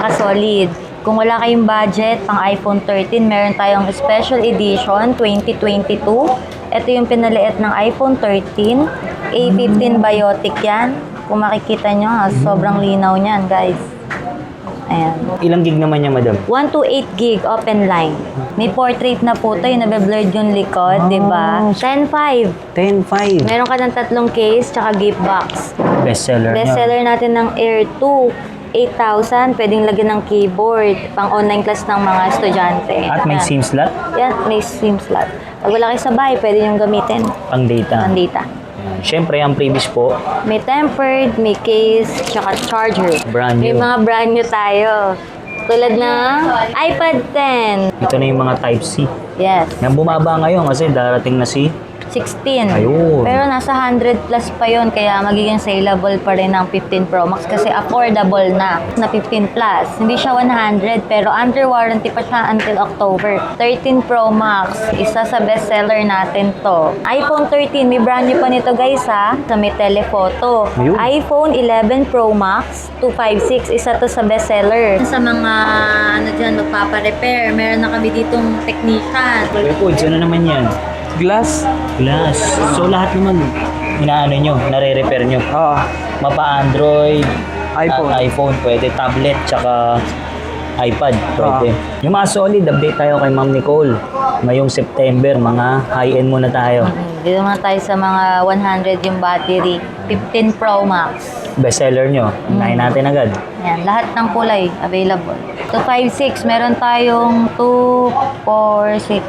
mga ka-solid. Kung wala kayong budget pang iPhone 13, meron tayong Special Edition 2022. Ito yung pinaliit ng iPhone 13. A15 Biotic yan. Kung makikita nyo, sobrang linaw niyan, guys. Ayan. Ilang gig naman niya, madam? 128 gig open line. May portrait na po ito, yung nabe-blurred yung likod, di ba? 10.5. 10.5. Meron ka ng tatlong case, tsaka gift box. Bestseller niya. Bestseller natin ng Air 2. 8,000, pwedeng lagyan ng keyboard, pang online class ng mga estudyante. At may Ayan. SIM slot? Yan, may SIM slot. Pag wala kayo sa bahay, pwede nyo gamitin. Pang data. Pang data. Siyempre, ang previous po, May tempered, may case, tsaka charger. Brand May new. mga brand new tayo. Tulad ng iPad 10. ito na yung mga Type-C. Yes. Yan bumaba ngayon kasi darating na si 16. Ayun. Pero nasa 100 plus pa yon, kaya magiging saleable pa rin ng 15 Pro Max kasi affordable na 15 plus. Hindi siya 100 pero under warranty pa siya until October. 13 Pro Max, isa sa bestseller natin to. iPhone 13, may brand new pa nito guys ha, sa may telephoto. Ayun. iPhone 11 Pro Max 256, isa to sa bestseller. Sa mga ano dyan, magpapa-repair, meron na kami ditong technician. Kuya Pods, ano naman yan? Glass? Glass. So lahat naman, inaano nyo, nare-repair nyo. Oo. Mapa-Android, iPhone. iPhone, pwede tablet, tsaka iPad, pwede. Yung mga solid, update tayo kay Ma'am Nicole. Ngayong September, mga high-end muna tayo. Dito naman tayo sa mga 100 yung battery. 15 Pro Max. Bestseller nyo, unahin natin agad. Yan, lahat ng kulay available. 256, meron tayong 2, 4, 6,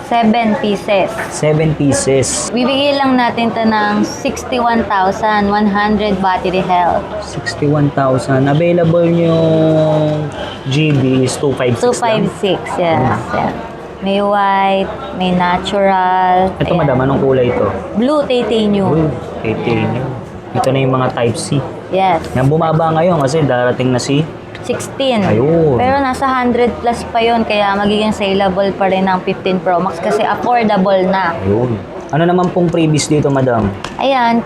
7 pieces. 7 pieces, Bibigay lang natin to ng 61,100 battery health. 61,000. Available yung GB is 256 lang. 256, yes. Yan. May white, may natural. Ito ayan. madam, anong kulay ito? Blue titanium. Uy, titanium. Ito na yung mga Type-C. Yes. Yan bumaba ngayon kasi darating na si 16. Ayun. Pero nasa 100 plus pa yon, kaya magiging saleable pa rin ng 15 Pro Max kasi affordable na. Ayun. Ano naman pong previous dito, madam? Ayan,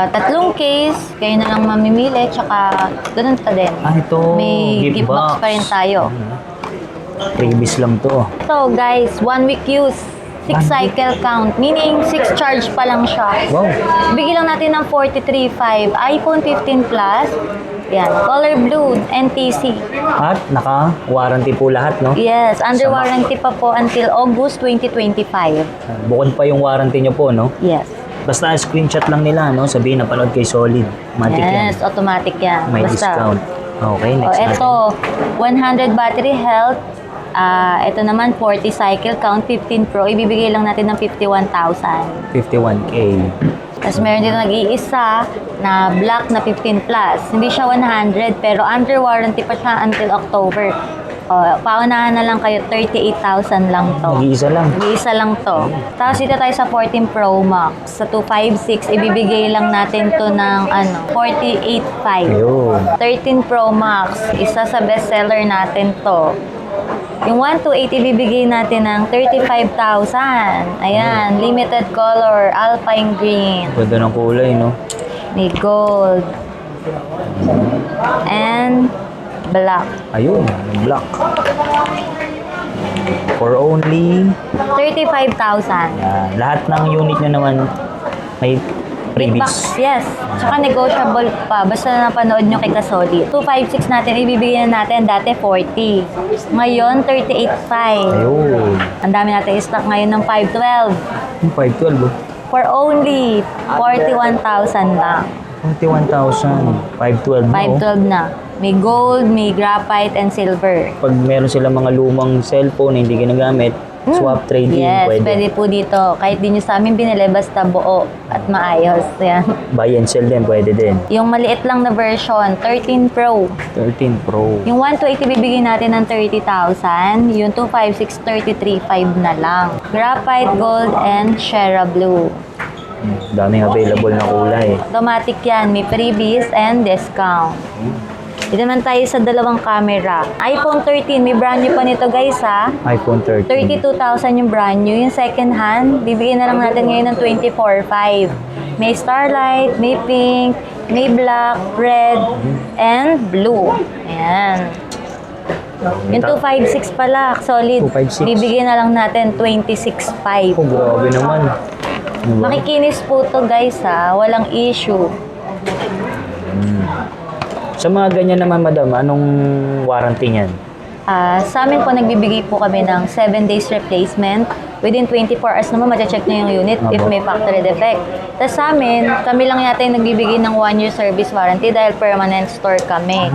tatlong case, kayo na lang mamimili, tsaka ganun pa din. Ito, May gift box pa rin tayo. Previous lang to. So guys, 1 week use, 6 cycle count, meaning 6 charge pa lang siya. Wow. Bigyan lang natin ng 43.5, iPhone 15 Plus, yan, color blue, NTC. At naka-warranty po lahat, no? Yes, under Sama. warranty pa po until August 2025. Bukod pa yung warranty nyo po, no? Yes. Basta screenshot lang nila, no? Sabihin, napanood kay Solid. Matic yan. Yes, automatic yan. May Basta. discount. Okay, O, next ito, 100 battery health. Ito naman, 40 cycle count, 15 Pro. Ibibigay lang natin ng 51,000. 51K. Tapos meron dito nag-iisa na black na 15 plus. Hindi siya 100, pero under warranty pa siya until October. O, paunahan na lang kayo, 38,000 lang to. Nag-iisa lang. Nag-iisa lang to. Tapos dito tayo sa 14 Pro Max. Sa 256, ibibigay lang natin to ng 48,500. Ayun. 13 Pro Max, isa sa bestseller natin to. Yung 128, ibibigay natin ng 35,000. Ayan, limited color, alpine green. Ganda ng kulay, no? May gold. And black. Ayun, black. For only 35,000. lahat ng unit nyo naman may previous. Box, yes. Tsaka negotiable pa. Basta napanood nyo kay Kasoli. 256 natin, ibibigyan natin dati 40. Ngayon, 38,500. Ayun. Ang dami natin stock ngayon ng 512. Yung 512, oh. For only 41,000 lang. 21,000. 512 na, oh. 512 na. May gold, may graphite, and silver. Pag meron silang mga lumang cellphone na hindi ginagamit, swap trading, Yes, pwede. pwede po dito. Kahit di nyo sa amin binili, basta buo at maayos. Yan. Buy and sell din, pwede din. Yung maliit lang na version, 13 Pro. 13 Pro. Yung 128 bibigyan natin ng 30,000. Yung 256, 33,500 na lang. Graphite, gold, and Shera Blue. Daming available na kulay. Automatic yan. May freebies and discount. Dito naman tayo sa dalawang camera. iPhone 13, may brand new pa nito guys ha. iPhone 13. 32,000 yung brand new. Yung second hand, bibigyan na lang natin ngayon ng 24,500. May starlight, may pink, may black, red, and blue. Ayan. Yung 256 pala, solid. 256. Bibigyan na lang natin 26.5. Oh, grabe naman. Diba? Makikinis po to guys ha, walang issue. Sa mga ganyan naman, madam, anong warranty niyan? Sa amin po, nagbibigay po kami ng 7 days replacement. Within 24 hours naman, check na yung unit if may factory defect. Tapos sa amin, kami lang yata yung nagbibigay ng 1-year service warranty dahil permanent store kami.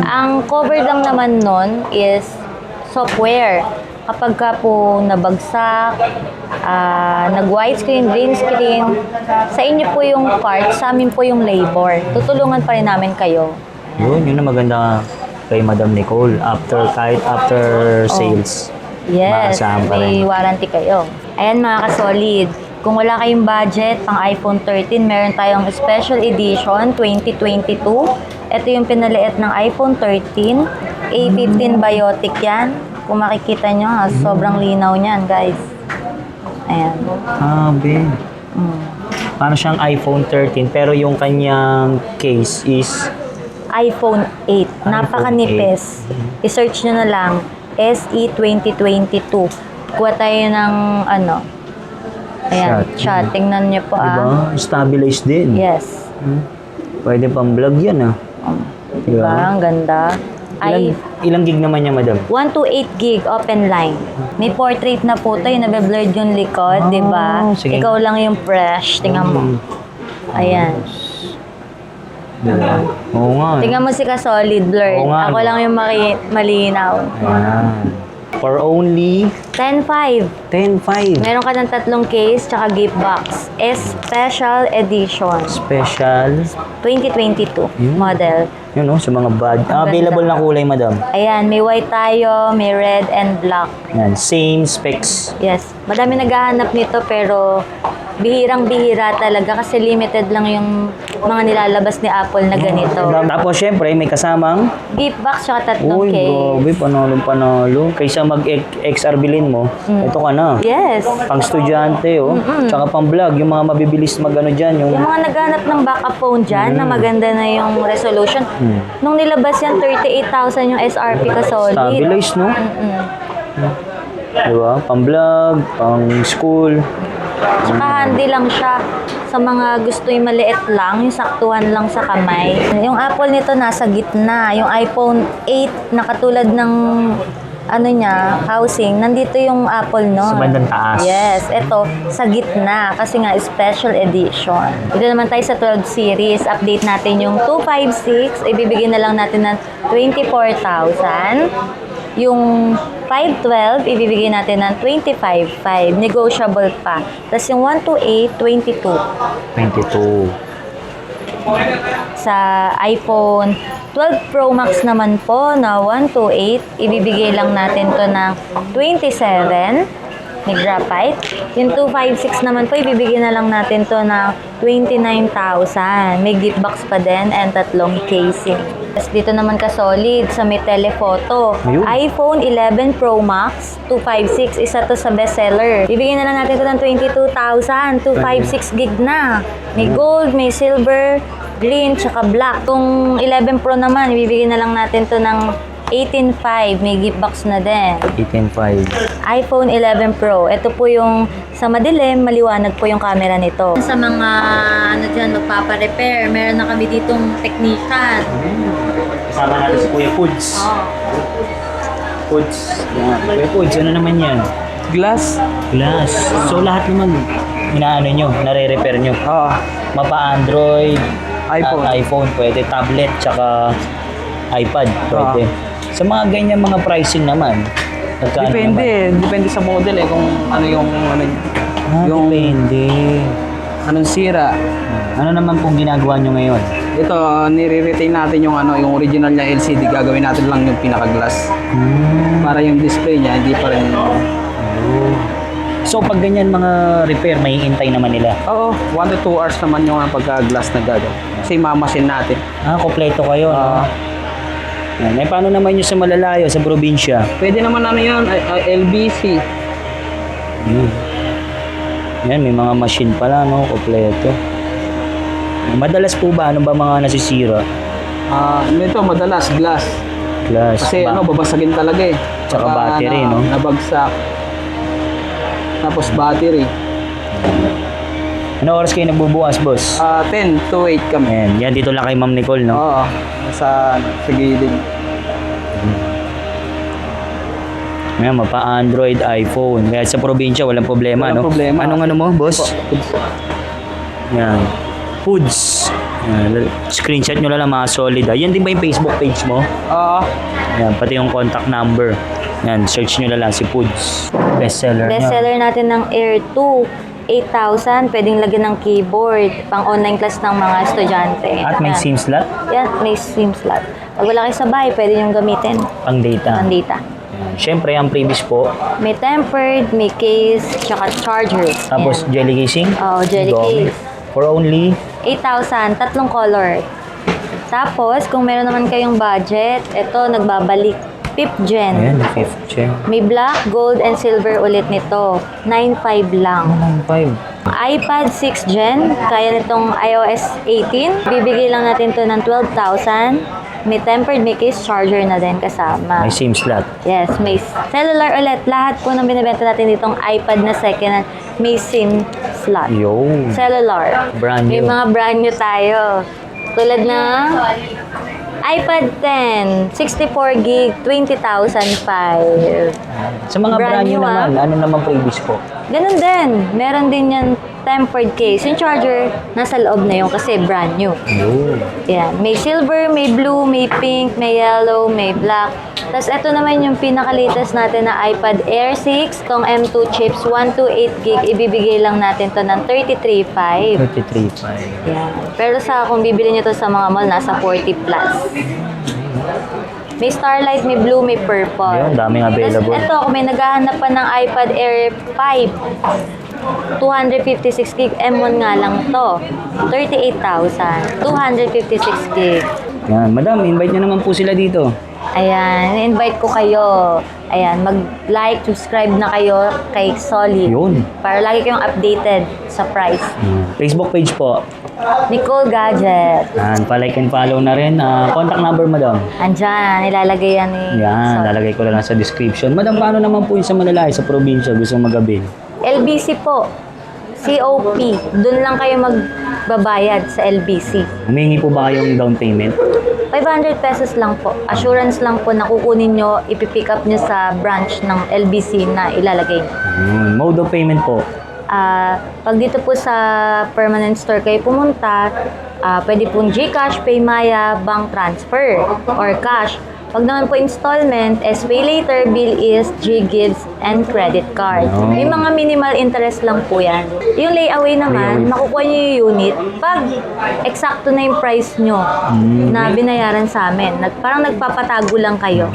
Ang covered lang naman nun is software. Kapag ka po nabagsak, nag-white screen, green screen, sa inyo po yung part, sa amin po yung labor. Tutulungan pa rin namin kayo. Yun ang maganda kay Madam Nicole. Kahit after sales, Yes, maasahan pa may rin. warranty kayo. Ayan mga ka-solid, kung wala kayong budget pang iPhone 13, meron tayong special edition 2022. Ito yung pinaliit ng iPhone 13. A15 Biotic yan. Kung makikita nyo, sobrang linaw niyan, guys. Ayan. Grabe. Parang siyang iPhone 13 pero yung kanyang case is iPhone 8. Napakanipis. I-search nyo na lang. SE 2022. Kuha tayo ng ayan, shot. Tingnan nyo po diba? Stabilized din. Yes. Pwede pang vlog yan Diba? Ang ganda. Ilang gig naman niya, madam? 128 gig open line. May portrait na po tayo, nabe-blurred yung likod, di ba? sige. Ikaw lang yung fresh. Tingnan mo. Ayan. Diba? Oo nga. Tingnan mo si ka-solid blurred. Oo nga, Ako no? lang yung malinaw. Ayan. For only 10.5. 10.5. Meron ka ng 3 case tsaka gift box. Special edition. Special. 2022 model. Yun sa mga bad. Available na kulay, madam. Ayan, may white tayo, may red and black. Yan. Same specs. Yes. Madami naghahanap nito pero bihirang-bihira talaga kasi limited lang yung mga nilalabas ni Apple na ganito. Tapos, syempre, may kasamang Gift box tsaka 3 uy, case. grabe, panalo. Kaysa mag-XR bilin mo, ito ka na. Yes. Pang estudyante, tsaka pang vlog, yung mga mabibilis magano dyan, yung Yung mga naghahanap ng backup phone dyan na maganda na yung resolution. Nung nilabas yan, 38,000 yung SRP ka solid. stabilized, no? Diba? Pang vlog, pang school. Tsaka handy lang siya sa mga gusto yung maliit lang, yung saktuhan lang sa kamay. Yung Apple nito nasa gitna. Yung iPhone 8 na katulad ng housing, nandito yung Apple no. Sa bandang taas. Yes, ito sa gitna kasi nga special edition. Ito naman tayo sa 12 series. Update natin yung 256, ibibigay na lang natin ng 24,000. Yung 512, ibibigay natin ng 25,500. Negotiable pa. Tapos yung 128, 22. 22. Sa iPhone 12 Pro Max naman po na 128, ibibigay lang natin to ng 27 may graphite. Yung 256 naman po, ibibigay na lang natin to ng 29,000. May gift box pa din and 3 casing. Tapos dito naman ka-solid sa may telephoto. Ayun. iPhone 11 Pro Max 256. Isa to sa bestseller. Bibigyan na lang natin to ng 22,000. 256 gig na. May gold, may silver, green, tsaka black. Kung 11 Pro naman, ibibigyan na lang natin to ng 18,500. May gift box na din. 18.5. iPhone 11 Pro. Ito po yung sa madilim, maliwanag po yung camera nito. Sa mga magpapa-repair, meron na kami ditong technician. Kasama natin si Kuya Foods. Foods. Yan. Kuya Foods, ano naman yan? Glass? Glass. So lahat naman, nare-repair nyo. Oo. Mapa Android, iPhone. iPhone, pwede tablet, tsaka iPad, pwede. Sa mga ganyan mga pricing naman, nagkano Depende naman? Depende sa model kung ano yung yung Depende. anong sira. Ano naman pong ginagawa nyo ngayon? Ito, nire-retain natin yung yung original niya LCD. Gagawin natin lang yung pinaka-glass. Para yung display niya, hindi pa rin. So pag ganyan mga repair, may hintay naman nila? Oo, 1 to 2 hours naman yung pagka-glass na gagawin. Kasi mamasin natin. Kompleto kayo, no? Yan. Eh, paano naman yung sa malalayo, sa probinsya? Pwede naman yan, LBC. Yan, may mga machine pala, no? Kompleto. Madalas po ba, ano ba mga nasisira? Ito, madalas glass. Plus. Kasi babasagin talaga eh. Tsaka Baka battery, no? Nabagsak. Tapos battery. Ano oras kayo nagbubukas, boss? 10 to 8 kami. Ayan, yan dito lang kay Ma'am Nicole, no? Oo. Sa gilid. Ayan, mapa-Android, iPhone. Kaya sa probinsya, walang problema, Walang no? problema. Anong ano mo, boss? Yan. Foods. Yan. Screenshot nyo lang mga solid. Yan din ba yung Facebook page mo? Oo. Yan, pati yung contact number. Yan, search nyo lang si Foods. Bestseller niya. Bestseller natin ng Air 2. 8,000, pwedeng lagyan ng keyboard, pang online class ng mga estudyante. At may Yan. SIM slot, Yan, may SIM slot. Pag wala kayo sa bahay, pwede nyo gamitin pang data. ang data. Yan. Siyempre, ang previous po. May tempered, may case, tsaka charger. Tapos, Yan. jelly casing. Oh, jelly Dami. case. For only 8,000, tatlong color. Tapos, kung meron naman kayong budget, ito, nagbabalik. 5th gen. ayan, 5th gen. May black, gold, and silver ulit nito. 9,500 lang. 1.5. iPad 6th gen, kaya nitong iOS 18. Bibigay lang natin to ng 12,000. May tempered, may case, charger na din kasama. May SIM slot. Yes, may cellular ulit. Lahat po ng binibenta natin ditong iPad na second hand, may SIM slot. Yo. Cellular. Brand May new. mga brand new tayo. Tulad ng iPad 10, 64 gig, 20,005. Sa mga brand new naman, ano naman previous po? Ganun din. Meron din yan tempered case. Yung charger, nasa loob na yun kasi brand new. Yo. Yan. May silver, may blue, may pink, may yellow, may black. Tapos ito naman yung pinaka-latest natin na iPad Air 6. Tong M2 chips, 128 gig. Ibibigay lang natin to ng 33,500. 33.5. Yan. Pero kung bibili nyo to sa mga mall, nasa 40 plus. May Starlight, may blue, may purple. Ayun, daming available. Tapos ito, kung may naghahanap pa ng iPad Air 5, 256 gig, M1 nga lang to. 38,000. 256 gig. Yan, madam, invite nyo naman po sila dito. Ayan, invite ko kayo. Ayan, mag-like, subscribe na kayo kay Solid. Yun. Para lagi kayong updated sa price. Facebook page po. Nicole Gadget. Yan, pa-like and follow na rin. Contact number, madam. Andyan, ilalagay yan ni Yan, Solid. lalagay ko lang sa description. Madam, paano naman po yung sa malalaki sa probinsya gusto magabil? LBC po. COP. Doon lang kayo magbabayad sa LBC. Humingi po ba kayong down payment? 500 pesos lang po. Assurance lang po na kukunin nyo, ipipick up nyo sa branch ng LBC na ilalagay. Mode of payment po. Pag dito po sa permanent store kayo pumunta, pwede pong GCash, Paymaya, bank transfer, or cash. Pag naman po installment, pay later, bill is G-Gives and credit card. Oh. May mga minimal interest lang po yan. Yung layaway naman, makukuha nyo yung unit pag eksakto na yung price nyo na binayaran sa amin. Parang nagpapatago lang kayo.